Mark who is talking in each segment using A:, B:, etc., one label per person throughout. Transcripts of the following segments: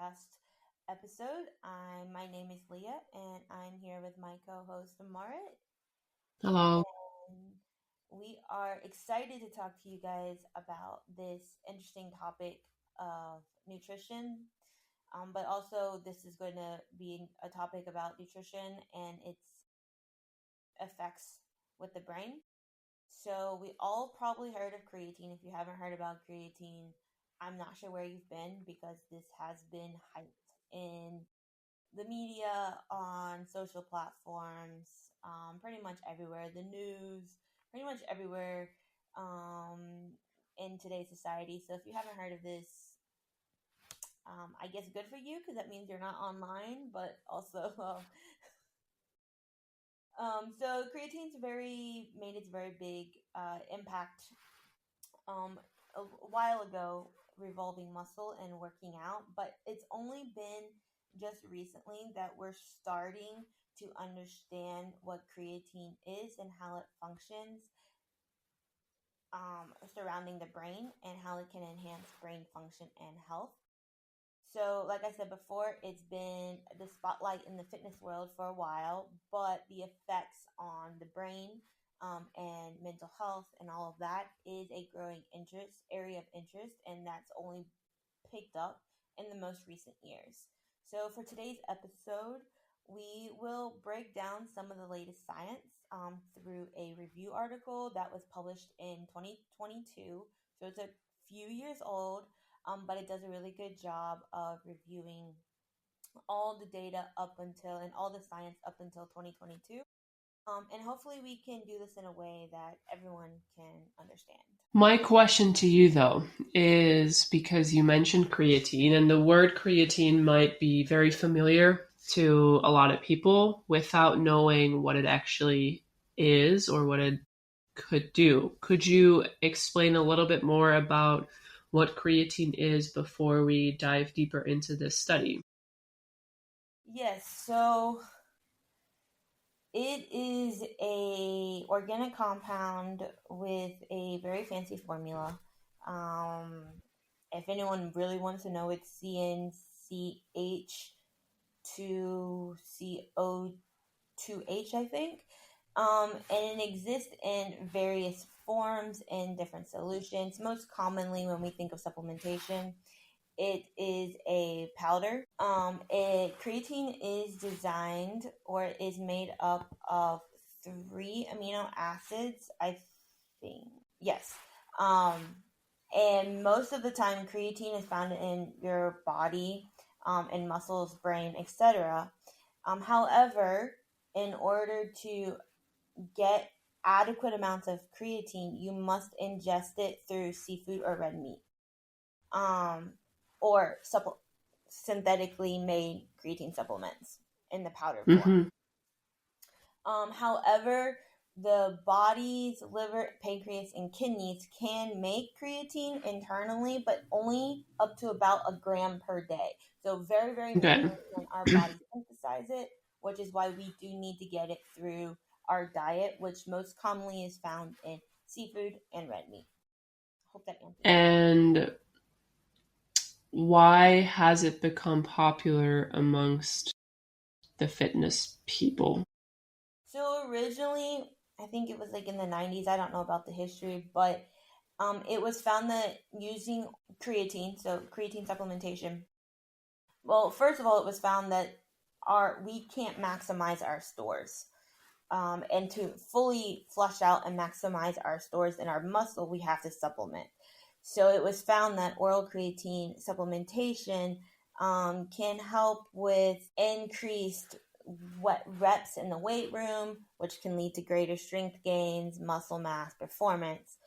A: podcast episode. My name is Leah, and I'm here with my co-host Marit,
B: Hello.
A: and we are excited to talk to you guys about this interesting topic of nutrition. But also, this is going to be a topic about nutrition and its effects with the brain. So we all probably heard of creatine. If you haven't heard about creatine, I'm not sure where you've been because this has been hyped in the media, on social platforms, pretty much everywhere, the news, pretty much everywhere in today's society. So if you haven't heard of this, I guess good for you because that means you're not online, but also so creatine's made its very big impact a while ago, revolving muscle and working out, but it's only been just recently that we're starting to understand what creatine is and how it functions surrounding the brain and how it can enhance brain function and health. So, like I said before, it's been the spotlight in the fitness world for a while, but the effects on the brain and mental health and all of that is a growing area of interest, and that's only picked up in the most recent years. So, for today's episode, we will break down some of the latest science through a review article that was published in 2022. So, it's a few years old, but it does a really good job of reviewing all the data up until and all the science up until 2022. And hopefully, we can do this in a way that everyone can understand.
B: My question to you, though, is because you mentioned creatine, and the word creatine might be very familiar to a lot of people without knowing what it actually is or what it could do. Could you explain a little bit more about what creatine is before we dive deeper into this study?
A: Yes, so it is a organic compound with a very fancy formula. If anyone really wants to know, it's CnCH2CO2H, I think. And it exists in various forms in different solutions. Most commonly, when we think of supplementation, it is a powder. Creatine is designed or is made up of 3 amino acids, I think. Yes. And most of the time, creatine is found in your body, in muscles, brain, etc. However, in order to get adequate amounts of creatine, you must ingest it through seafood or red meat. Or synthetically made creatine supplements in the powder form. However, the body's liver, pancreas, and kidneys can make creatine internally, but only up to about a gram per day. So very, very minimally when our body synthesize it, which is why we do need to get it through our diet, which most commonly is found in seafood and red meat. Hope that answers.
B: And why has it become popular amongst the fitness people?
A: So originally, I think it was like in the 90s. I don't know about the history, but it was found that using creatine, so creatine supplementation. Well, first of all, it was found that we can't maximize our stores. And to fully flush out and maximize our stores in our muscle, we have to supplement. So it was found that oral creatine supplementation can help with increased reps in the weight room, which can lead to greater strength gains, muscle mass, performance.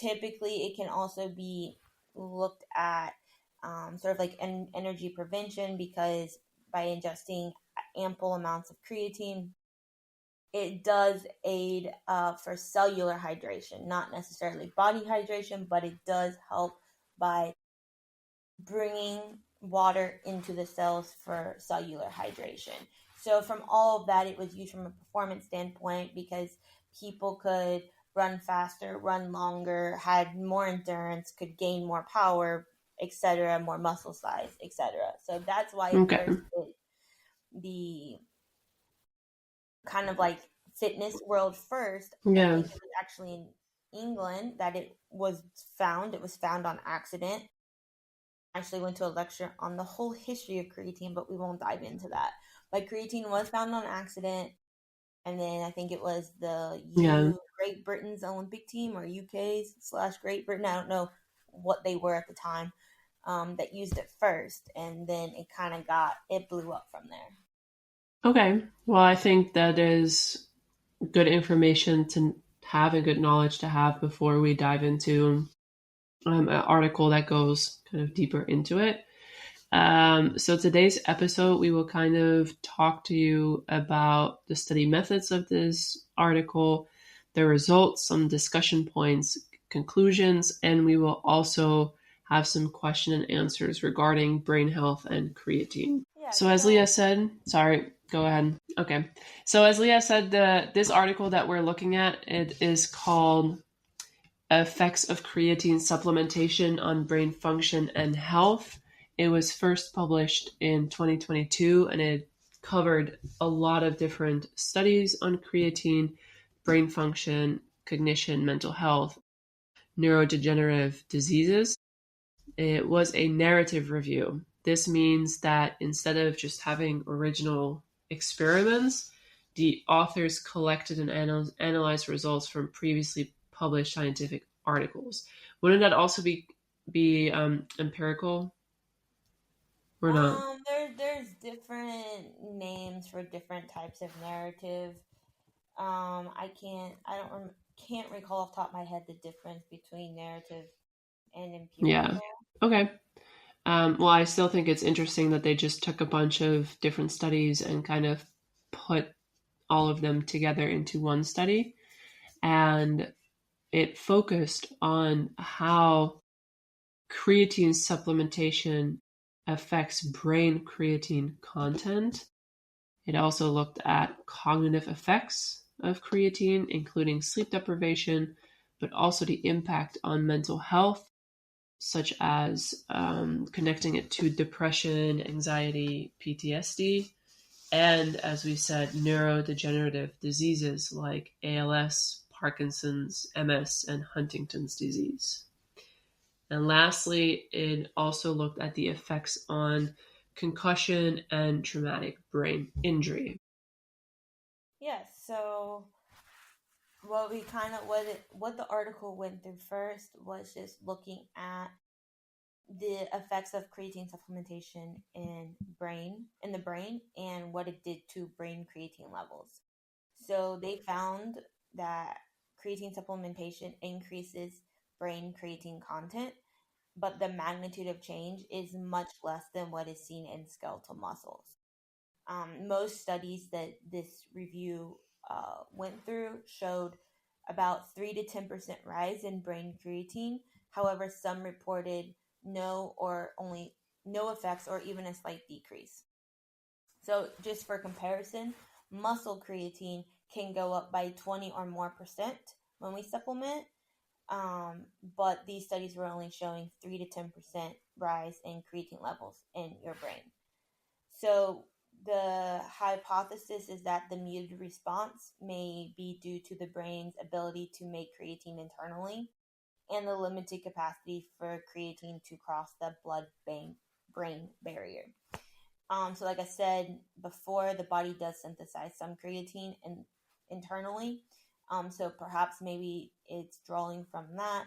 A: Typically, it can also be looked at sort of like energy prevention, because by ingesting ample amounts of creatine, it does aid for cellular hydration, not necessarily body hydration, but it does help by bringing water into the cells for cellular hydration. So from all of that, it was used from a performance standpoint because people could run faster, run longer, had more endurance, could gain more power etc., more muscle size, etc. So that's why it
B: Okay.
A: first hit the kind of like fitness world first. I
B: Yeah.
A: think it was actually in England that it was found. It was found on accident. I actually went to a lecture on the whole history of creatine, but we won't dive into that. But creatine was found on accident, and then I think it was the
B: Yeah.
A: Great Britain's Olympic team or UK's slash Great Britain. I don't know what they were at the time, that used it first, and then it blew up from there.
B: Okay. Well, I think that is good information to have and good knowledge to have before we dive into an article that goes kind of deeper into it. So today's episode, we will kind of talk to you about the study methods of this article, the results, some discussion points, conclusions, and we will also have some question and answers regarding brain health and creatine.
A: Yeah.
B: So as Leah said, sorry, go ahead. Okay. So as Leah said, this article that we're looking at, it is called Effects of Creatine Supplementation on Brain Function and Health. It was first published in 2022 and it covered a lot of different studies on creatine, brain function, cognition, mental health, neurodegenerative diseases. It was a narrative review. This means that instead of just having original experiments, the authors collected and analyzed results from previously published scientific articles. Wouldn't that also be empirical or not?
A: There's different names for different types of narrative. Can't recall off the top of my head the difference between narrative and
B: Yeah.
A: empirical.
B: Okay. Well, I still think it's interesting that they just took a bunch of different studies and kind of put all of them together into one study. And it focused on how creatine supplementation affects brain creatine content. It also looked at cognitive effects of creatine, including sleep deprivation, but also the impact on mental health, such as connecting it to depression, anxiety, PTSD, and as we said, neurodegenerative diseases like ALS, Parkinson's, MS, and Huntington's disease. And lastly, it also looked at the effects on concussion and traumatic brain injury.
A: Yes. So what the article went through first was just looking at the effects of creatine supplementation in the brain and what it did to brain creatine levels. So they found that creatine supplementation increases brain creatine content, but the magnitude of change is much less than what is seen in skeletal muscles. Most studies that this review went through showed about 3 to 10% rise in brain creatine. However, some reported no or only no effects or even a slight decrease. So, just for comparison, muscle creatine can go up by 20 or more percent when we supplement, but these studies were only showing 3 to 10% rise in creatine levels in your brain. So the hypothesis is that the muted response may be due to the brain's ability to make creatine internally and the limited capacity for creatine to cross the blood-brain barrier. So like I said before, the body does synthesize some creatine internally. So perhaps maybe it's drawing from that.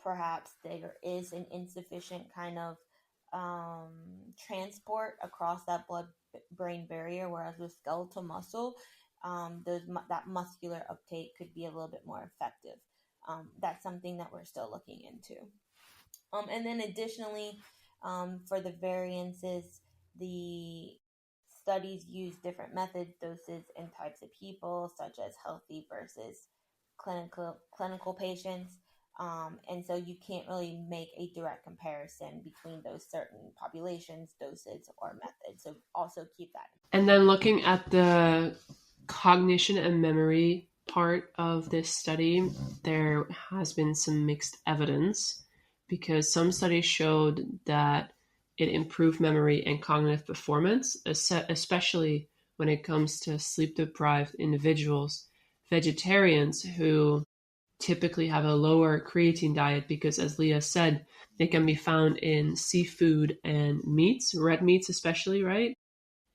A: Perhaps there is an insufficient kind of transport across that blood-brain barrier, whereas with skeletal muscle, that muscular uptake could be a little bit more effective. That's something that we're still looking into. And then additionally, for the variances, the studies use different methods, doses, and types of people, such as healthy versus clinical patients. And so you can't really make a direct comparison between those certain populations, doses, or methods. So also keep that.
B: And then looking at the cognition and memory part of this study, there has been some mixed evidence because some studies showed that it improved memory and cognitive performance, especially when it comes to sleep deprived individuals, vegetarians who typically have a lower creatine diet because, as Leah said, they can be found in seafood and meats, red meats especially, right?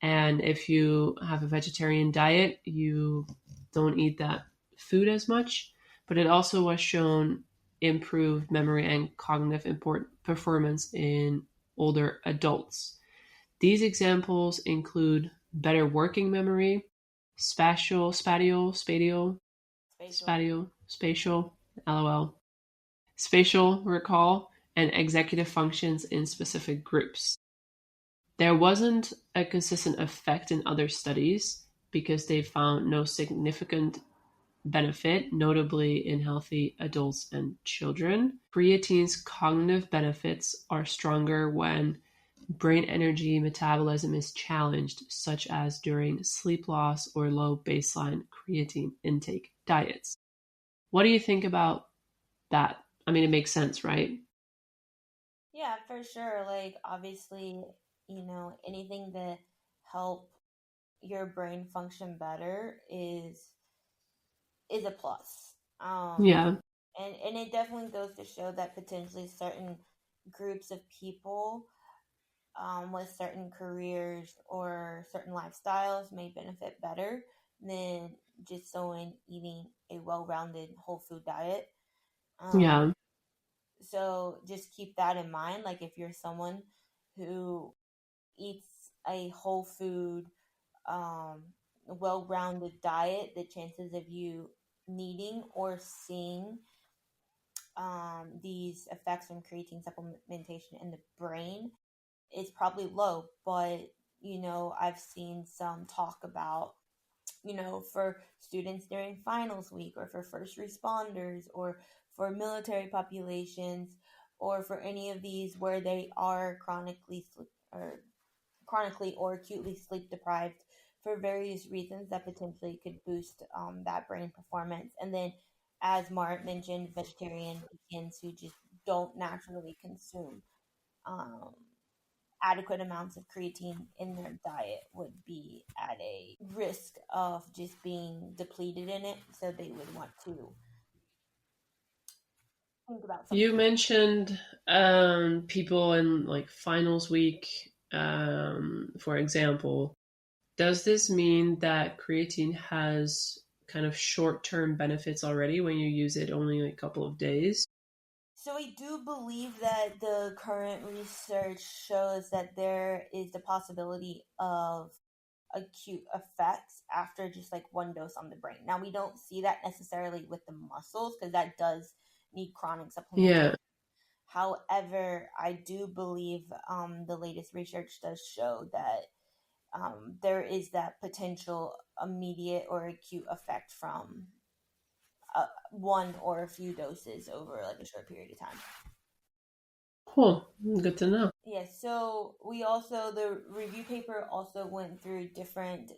B: And if you have a vegetarian diet, you don't eat that food as much. But it also was shown improved memory and cognitive performance in older adults. These examples include better working memory,
A: Spatial.
B: spatial, lol, spatial recall, and executive functions in specific groups. There wasn't a consistent effect in other studies because they found no significant benefit, notably in healthy adults and children. Creatine's cognitive benefits are stronger when brain energy metabolism is challenged, such as during sleep loss or low baseline creatine intake diets. What do you think about that? I mean, it makes sense, right?
A: Yeah, for sure. Like, obviously, anything to help your brain function better is a plus.
B: Yeah,
A: And it definitely goes to show that potentially certain groups of people with certain careers or certain lifestyles may benefit better than just someone eating a well-rounded whole food diet. Um,
B: yeah,
A: so just keep that in mind. Like if you're someone who eats a whole food, um, well-rounded diet, the chances of you needing or seeing these effects from creatine supplementation in the brain is probably low. But I've seen some talk about for students during finals week, or for first responders, or for military populations, or for any of these where they are chronically or acutely sleep deprived for various reasons that potentially could boost that brain performance. And then, as Mart mentioned, vegetarian vegans who just don't naturally consume um, adequate amounts of creatine in their diet would be at a risk of just being depleted in it. So they would want to think about
B: you
A: something.
B: mentioned people in like finals week, for example. Does this mean that creatine has kind of short term benefits already when you use it only a couple of days?
A: So I do believe that the current research shows that there is the possibility of acute effects after just like one dose on the brain. Now we don't see that necessarily with the muscles because that does need chronic supplementation.
B: Yeah.
A: However, I do believe the latest research does show that there is that potential immediate or acute effect from one or a few doses over like a short period of time.
B: Cool. Good to know.
A: Yes, so the review paper also went through different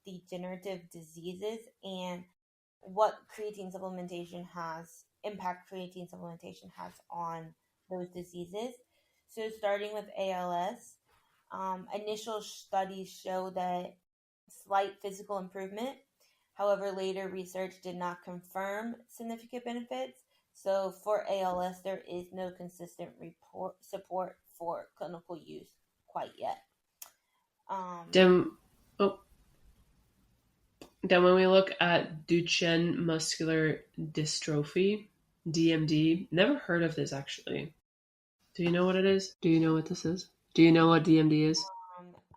A: degenerative diseases and what creatine supplementation has on those diseases. So starting with ALS, initial studies show that slight physical improvement. However, later research did not confirm significant benefits. So for ALS, there is no consistent support for clinical use quite yet. Um,
B: Then, oh, then when we look at Duchenne muscular dystrophy, DMD, never heard of this actually. Do you know what it is? Do you know what this is? Do you know what DMD is?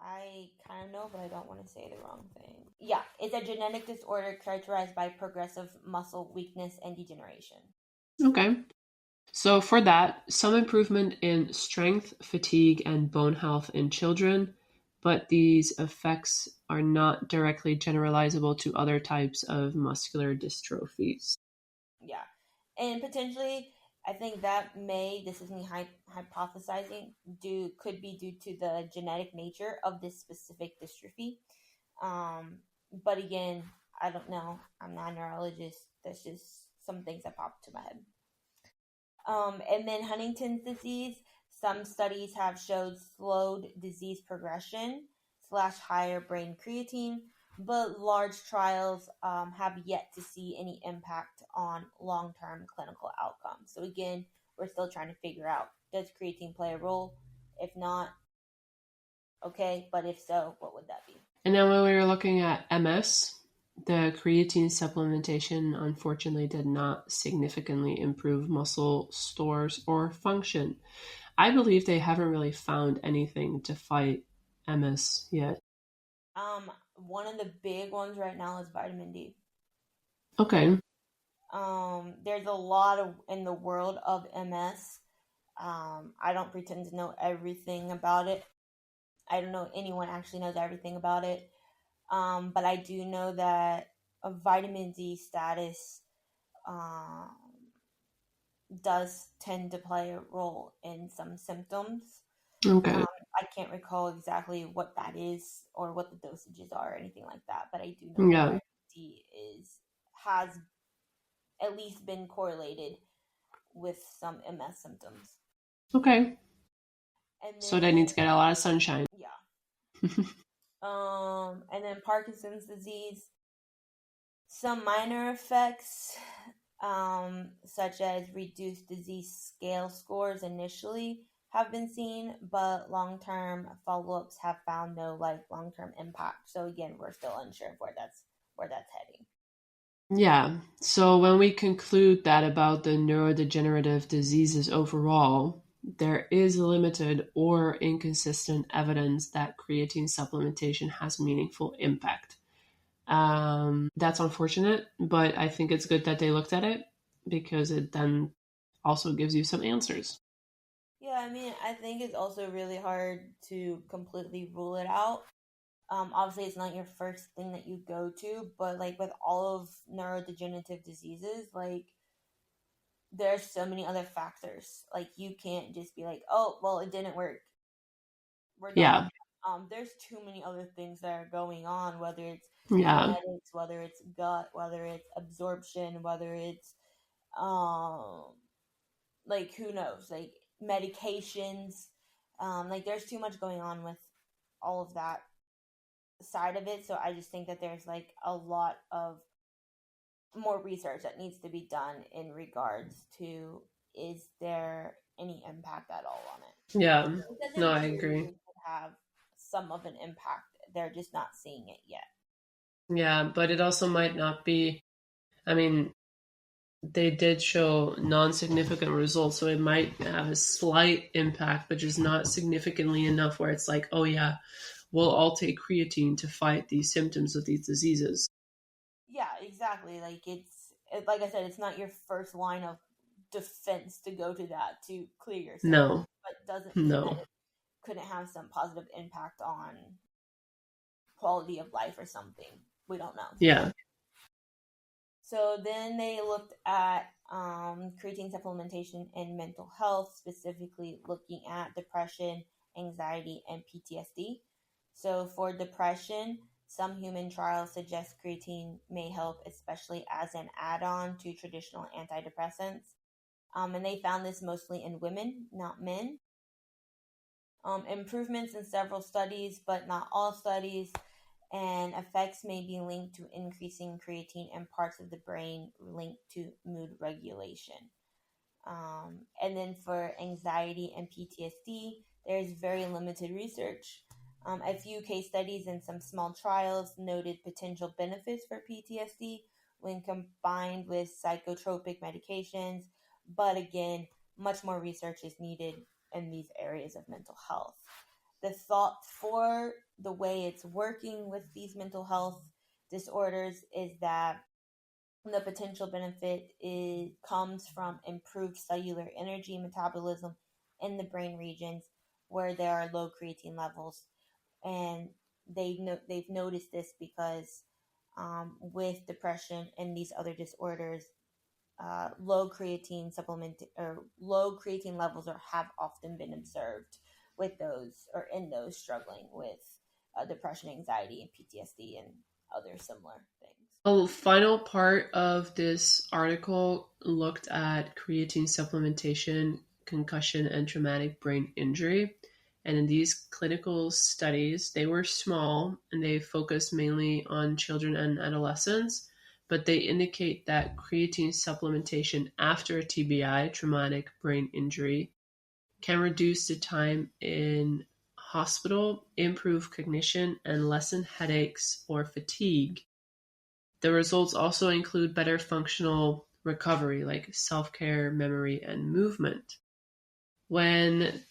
A: I kind of know, but I don't want to say the wrong thing. Yeah, it's a genetic disorder characterized by progressive muscle weakness and degeneration.
B: Okay. So, for that, some improvement in strength, fatigue, and bone health in children, but these effects are not directly generalizable to other types of muscular dystrophies.
A: Yeah, and potentially, I think that this is me hypothesizing, could be due to the genetic nature of this specific dystrophy. Um, but again, I don't know. I'm not a neurologist. That's just some things that pop to my head. And then Huntington's disease, some studies have showed slowed disease progression slash higher brain creatine, but large trials have yet to see any impact on long-term clinical outcomes. So again, we're still trying to figure out, does creatine play a role? If not, okay, but if so, what would that be?
B: And then when we were looking at MS, the creatine supplementation unfortunately did not significantly improve muscle stores or function. I believe they haven't really found anything to fight MS yet.
A: One of the big ones right now is vitamin D.
B: Okay.
A: There's a lot of in the world of MS. I don't pretend to know everything about it. I don't know anyone actually knows everything about it. But I do know that a vitamin D status um, does tend to play a role in some symptoms.
B: Okay.
A: I can't recall exactly what that is or what the dosages are or anything like that, but I do know that
B: Yeah.
A: vitamin D has at least been correlated with some MS symptoms.
B: Okay.
A: And
B: So they
A: then
B: need to get a lot of sunshine.
A: yeah. And then Parkinson's disease, some minor effects, such as reduced disease scale scores initially have been seen, but long-term follow-ups have found no long-term impact. So again, we're still unsure of where that's heading.
B: Yeah. So when we conclude that about the neurodegenerative diseases overall, there is limited or inconsistent evidence that creatine supplementation has meaningful impact. That's unfortunate, but I think it's good that they looked at it because it then also gives you some answers.
A: Yeah, I mean, I think it's also really hard to completely rule it out. Obviously, it's not your first thing that you go to, but with all of neurodegenerative diseases, there's so many other factors. You can't just be like, oh, well, it didn't work. We're done.
B: Yeah.
A: There's too many other things that are going on, whether it's
B: Yeah.
A: genetics, whether it's gut, whether it's absorption, whether it's um who knows, medications. There's too much going on with all of that side of it. So I just think that there's a lot of more research that needs to be done in regards to, is there any impact at all on it?
B: Yeah.
A: Because
B: No,
A: in
B: I
A: theory,
B: agree.
A: it could have some of an impact. They're just not seeing it yet.
B: Yeah, but it also might not be. I mean, they did show non-significant results, so it might have a slight impact, but just not significantly enough where it's like, oh yeah, we'll all take creatine to fight these symptoms of these diseases.
A: Yeah, exactly. Like I said, it's not your first line of defense to go to that to clear yourself,
B: No,
A: but doesn't mean that
B: no.
A: it couldn't have some positive impact on quality of life or something. We don't know.
B: Yeah.
A: So then they looked at creatine supplementation in mental health, specifically looking at depression, anxiety, and PTSD. So for depression, some human trials suggest creatine may help, especially as an add-on to traditional antidepressants. And they found this mostly in women, not men. Improvements in several studies, but not all studies, and effects may be linked to increasing creatine in parts of the brain linked to mood regulation. And then for anxiety and PTSD, there's very limited research. A few case studies and some small trials noted potential benefits for PTSD when combined with psychotropic medications, but again, much more research is needed in these areas of mental health. The thought for the way it's working with these mental health disorders is that the potential benefit comes from improved cellular energy metabolism in the brain regions where there are low creatine levels, and they've noticed this because with depression and these other disorders, low creatine levels have often been observed with those or in those struggling with depression, anxiety, and PTSD and other similar things.
B: A final part of this article looked at creatine supplementation, concussion, and traumatic brain injury. And in these clinical studies, they were small and they focused mainly on children and adolescents, but they indicate that creatine supplementation after a TBI, traumatic brain injury, can reduce the time in hospital, improve cognition, and lessen headaches or fatigue. The results also include better functional recovery, like self care, memory, and movement. When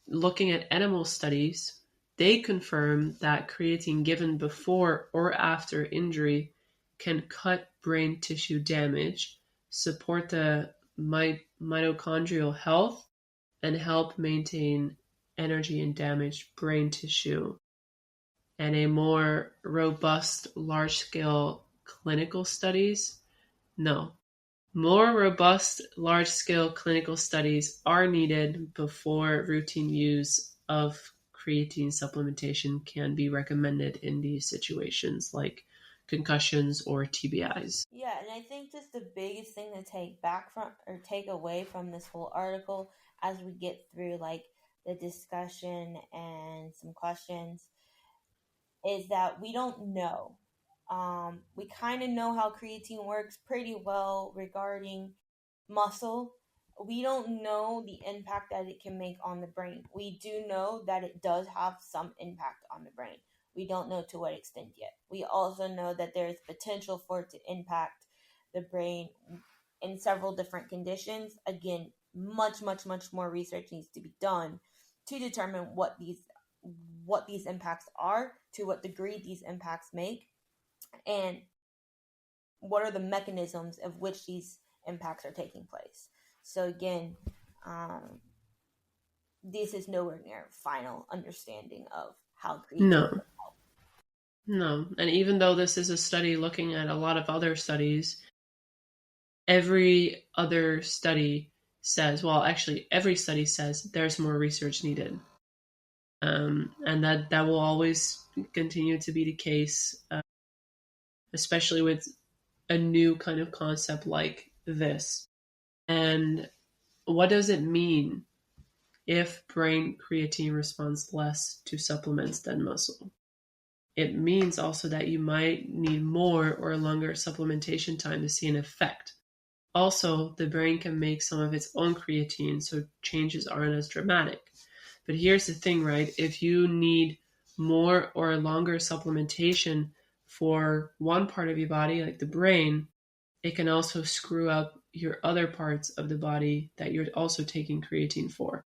B: looking at animal studies, they confirm that creatine given before or after injury can cut brain tissue damage, support the mitochondrial health, and help maintain energy in damaged brain tissue. And a more robust large scale clinical studies, no. More robust large scale clinical studies are needed before routine use of creatine supplementation can be recommended in these situations like concussions or TBIs.
A: Yeah, and I think just the biggest thing to take back from or take away from this whole article as we get through like the discussion and some questions is that we don't know. We kind of know how creatine works pretty well regarding muscle. We don't know the impact that it can make on the brain. We do know that it does have some impact on the brain. We don't know to what extent yet. We also know that there is potential for it to impact the brain in several different conditions. Again, much more research needs to be done to determine what these impacts are, to what degree these impacts make, and what are the mechanisms of which these impacts are taking place. So again, um, this is nowhere near final understanding of how creatine.
B: No, no. And even though this is a study looking at a lot of other studies, every other study says, well, actually, every study says there's more research needed. And that will always continue to be the case, especially with a new kind of concept like this. And what does it mean if brain creatine responds less to supplements than muscle? It means also that you might need more or longer supplementation time to see an effect. Also, the brain can make some of its own creatine, so changes aren't as dramatic. But here's the thing, right? If you need more or longer supplementation for one part of your body, like the brain, it can also screw up your other parts of the body that you're also taking creatine for.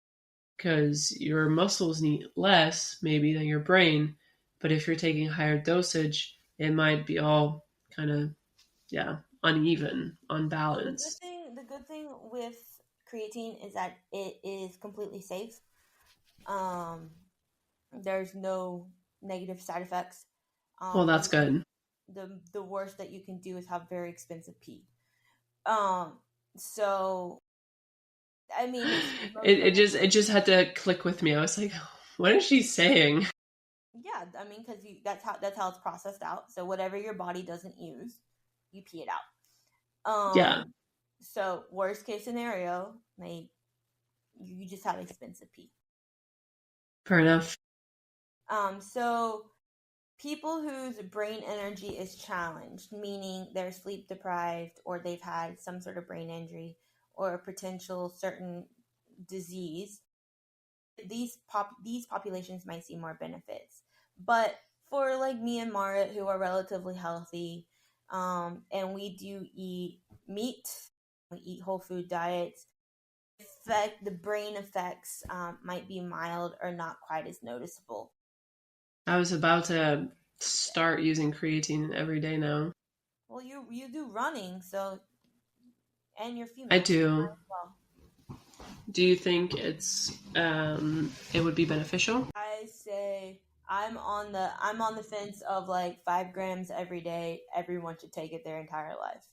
B: Because your muscles need less, maybe, than your brain. But if you're taking higher dosage, it might be all kind of, yeah, uneven,
A: Well,
B: unbalanced.
A: the good thing with creatine is that it is completely safe. Um, there's no negative side effects.
B: Well,
A: The
B: that's good.
A: the worst that you can do is have very expensive pee. Um, so I mean, it's most
B: It just had to click with me. I was like, what is she saying?
A: yeah. I mean, because you that's how it's processed out. So whatever your body doesn't use, you pee it out.
B: Yeah,
A: So worst case scenario, like you just have expensive pee.
B: fair enough.
A: So people whose brain energy is challenged, meaning they're sleep deprived or they've had some sort of brain injury or a potential certain disease, these populations might see more benefits. But for like me and Mara, who are relatively healthy, and we do eat meat, we eat whole food diets. The brain effects might be mild or not quite as noticeable.
B: I was about to start using creatine every day now.
A: Well, you do running, so and you're
B: I
A: female, so you
B: do.
A: might as well.
B: Do you think it would be beneficial?
A: I say I'm on the fence of like 5 grams every day. Everyone should take it their entire life.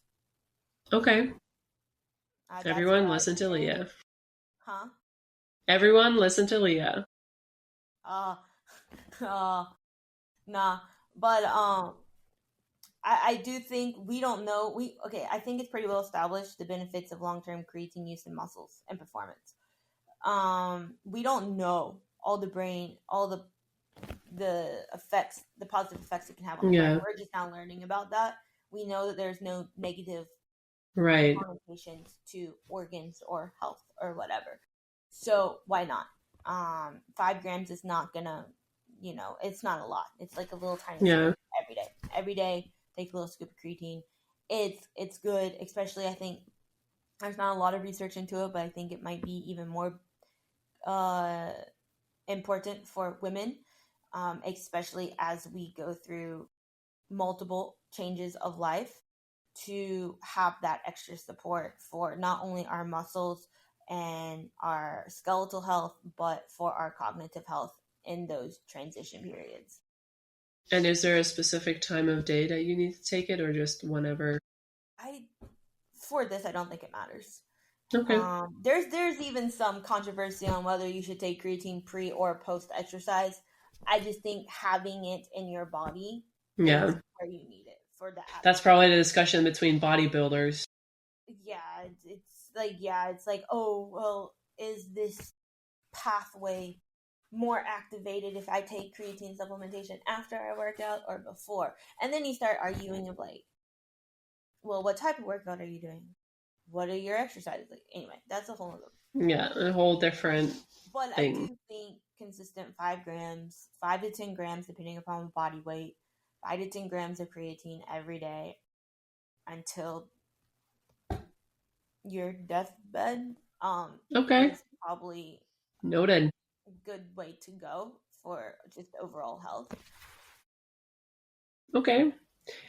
B: Okay.
A: That's what
B: Everyone
A: I
B: listen to
A: say.
B: Leah.
A: Huh?
B: Everyone listen to Leah.
A: Uh, uh, nah. But I do think we don't know. I think it's pretty well established the benefits of long term creatine use in muscles and performance. We don't know all the brain, all the effects, the positive effects it can have on the brain.
B: Yeah.
A: We're just now learning about that. We know that there's no negative
B: Right.
A: connotations to organs or health or whatever. So why not? 5 grams is not gonna, it's not a lot. It's like a little tiny
B: Yeah.
A: scoop every day. Every day, take a little scoop of creatine. It's good, especially I think there's not a lot of research into it, but I think it might be even more uh, important for women, especially as we go through multiple changes of life, to have that extra support for not only our muscles and our skeletal health, but for our cognitive health in those transition periods.
B: And is there a specific time of day that you need to take it, or just whenever?
A: I For this, I don't think it matters.
B: Okay.
A: There's even some controversy on whether you should take creatine pre or post exercise. I just think having it in your body is
B: Yeah.
A: where you need it for the
B: That's
A: athletes.
B: probably the discussion between bodybuilders.
A: Yeah, it's like, oh well, is this pathway more activated if I take creatine supplementation after I work out or before? And then you start arguing of like, well, what type of workout are you doing? What are your exercises like? Anyway, that's a whole other.
B: Yeah, a whole different
A: But I
B: thing.
A: do think consistent 5 grams, 5 to 10 grams, depending upon body weight, 5 to 10 grams of creatine every day until your deathbed,
B: Okay.
A: is probably
B: Noted.
A: a good way to go for just overall health.
B: Okay.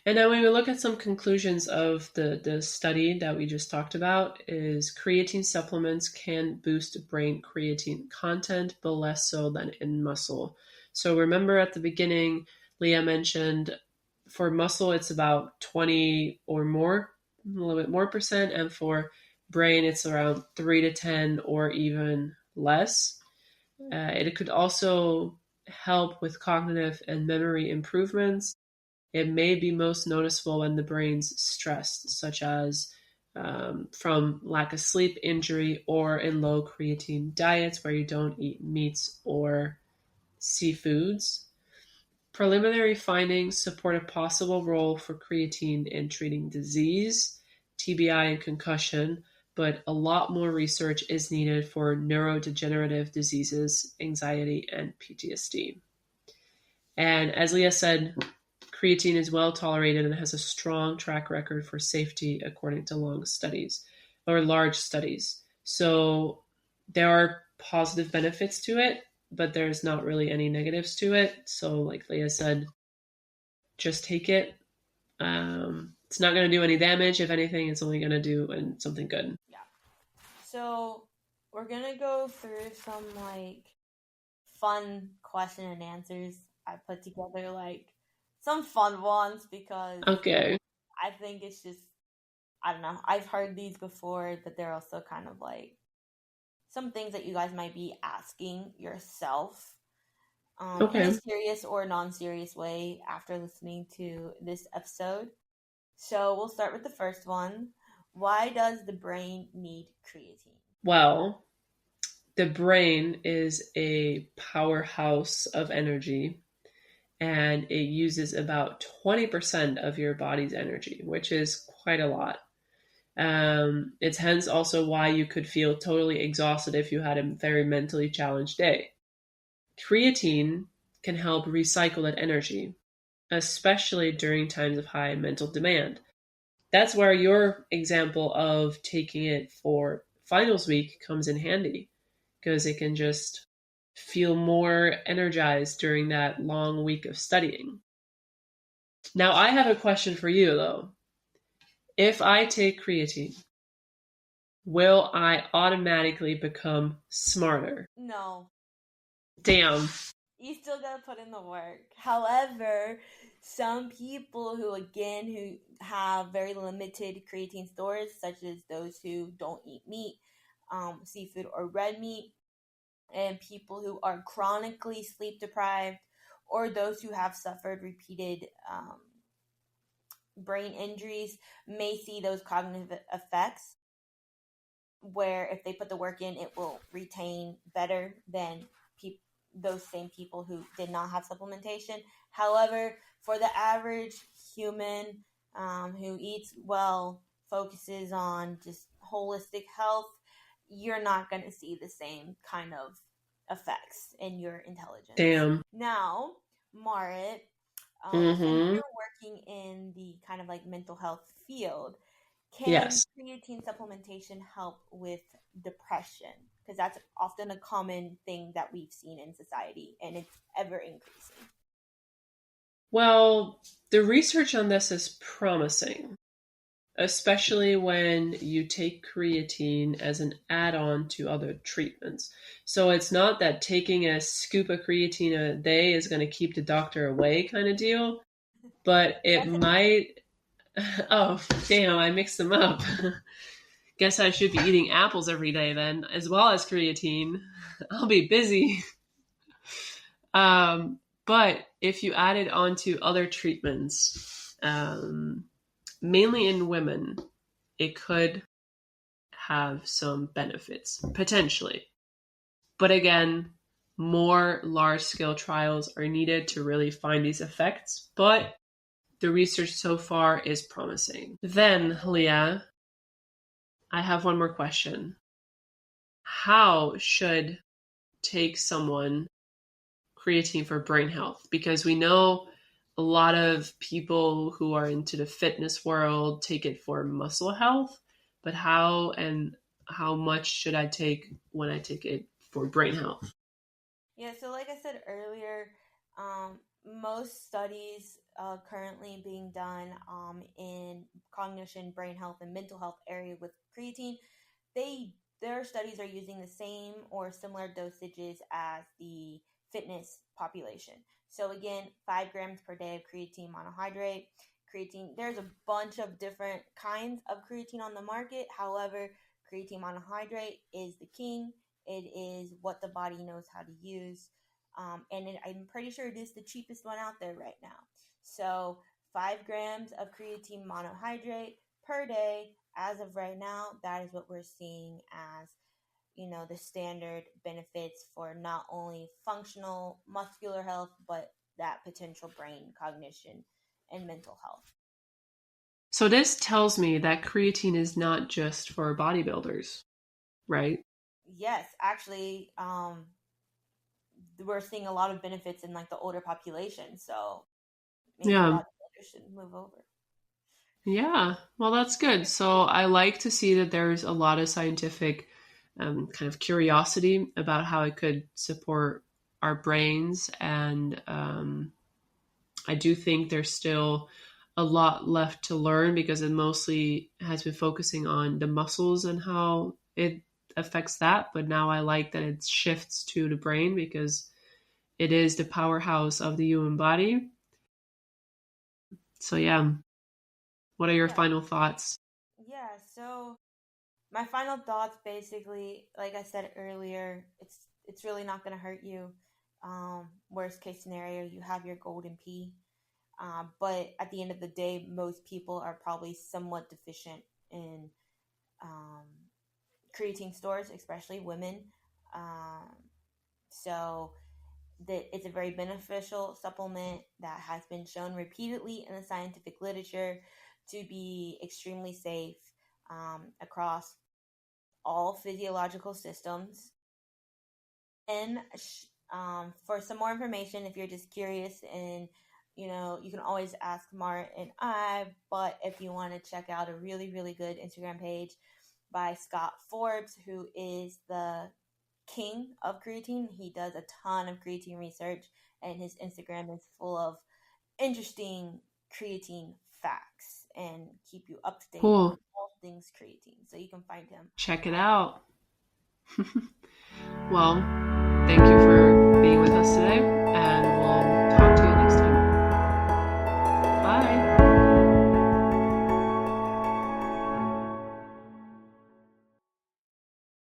B: And now when we look at some conclusions of the study that we just talked about, is creatine supplements can boost brain creatine content, but less so than in muscle. So remember at the beginning, Leah mentioned for muscle it's about 20 or more, a little bit more percent, and for brain it's around 3 to 10 or even less. It could also help with cognitive and memory improvements. It may be most noticeable when the brain's stressed, such as from lack of sleep, injury, or in low creatine diets where you don't eat meats or seafoods. Preliminary findings support a possible role for creatine in treating disease, TBI, and concussion, but a lot more research is needed for neurodegenerative diseases, anxiety, and PTSD. And as Leah said, creatine is well tolerated and has a strong track record for safety according to large studies. So there are positive benefits to it, but there's not really any negatives to it. So, like Leah said, just take it. It's not going to do any damage. If anything, it's only going to do something good.
A: Yeah. So we're gonna go through some like fun question and answers. I put together like some fun ones because
B: Okay.
A: I think it's just, I don't know. I've heard these before, but they're also kind of like some things that you guys might be asking yourself, in a
B: Okay.
A: serious or non-serious way after listening to this episode. So we'll start with the first one. Why does the brain need creatine?
B: Well, the brain is a powerhouse of energy and it uses about 20% of your body's energy, which is quite a lot. It's hence also why you could feel totally exhausted if you had a very mentally challenged day. Creatine can help recycle that energy, especially during times of high mental demand. That's where your example of taking it for finals week comes in handy because it can just feel more energized during that long week of studying. Now, I have a question for you though. If I take creatine, will I automatically become smarter?
A: No,
B: Damn.
A: you still gotta put in the work. However, some people who have very limited creatine stores, such as those who don't eat meat, seafood, or red meat, and people who are chronically sleep deprived, or those who have suffered repeated brain injuries may see those cognitive effects, where if they put the work in, it will retain better than those same people who did not have supplementation. However, for the average human who eats well, focuses on just holistic health, you're not going to see the same kind of effects in your intelligence.
B: Damn.
A: Now, Marit, since
B: Mm-hmm.
A: you're working in the kind of like mental health field, can
B: Yes.
A: creatine supplementation help with depression? Because that's often a common thing that we've seen in society, and it's ever increasing.
B: Well, the research on this is promising, especially when you take creatine as an add on to other treatments. So it's not that taking a scoop of creatine a day is going to keep the doctor away kind of deal, but it
A: That's an apple.
B: might. Oh, damn, I mixed them up. Guess I should be eating apples every day then, as well as creatine. I'll be busy. But if you add it onto other treatments, mainly in women, it could have some benefits, potentially. But again, more large scale trials are needed to really find these effects. But the research so far is promising. Then, Leah, I have one more question. How should take someone creatine for brain health? Because we know a lot of people who are into the fitness world take it for muscle health, but how and how much should I take when I take it for brain health?
A: Yeah, so like I said earlier, most studies currently being done in cognition, brain health, and mental health area with creatine, they their studies are using the same or similar dosages as the fitness population. So again, 5 grams per day of creatine monohydrate. Creatine, there's a bunch of different kinds of creatine on the market. However, creatine monohydrate is the king. It is what the body knows how to use. I'm pretty sure it is the cheapest one out there right now. So 5 grams of creatine monohydrate per day, as of right now, that is what we're seeing as, the standard benefits for not only functional muscular health, but that potential brain cognition and mental health.
B: So this tells me that creatine is not just for bodybuilders, right?
A: Yes, actually, we're seeing a lot of benefits in like the older population. So maybe
B: Yeah.
A: bodybuilders should move over.
B: Yeah. Well, that's good. So I like to see that there's a lot of scientific kind of curiosity about how it could support our brains. And I do think there's still a lot left to learn because it mostly has been focusing on the muscles and how it affects that. But now I like that it shifts to the brain because it is the powerhouse of the human body. So, yeah, what are your
A: Yeah,
B: final thoughts?
A: yeah. So my final thoughts, basically, like I said earlier, it's really not going to hurt you. Worst case scenario, you have your golden pea. But at the end of the day, most people are probably somewhat deficient in um, creatine stores, especially women. Um, so that it's a very beneficial supplement that has been shown repeatedly in the scientific literature to be extremely safe across all physiological systems. And for some more information, if you're just curious, and you can always ask Mart and I. But if you want to check out a really, really good Instagram page by Scott Forbes, who is the king of creatine, he does a ton of creatine research, and his Instagram is full of interesting creatine facts and keep you up to date on
B: Cool.
A: all things creatine. So you can find him
B: Check it
A: at
B: out. Well, thank you for being with us today.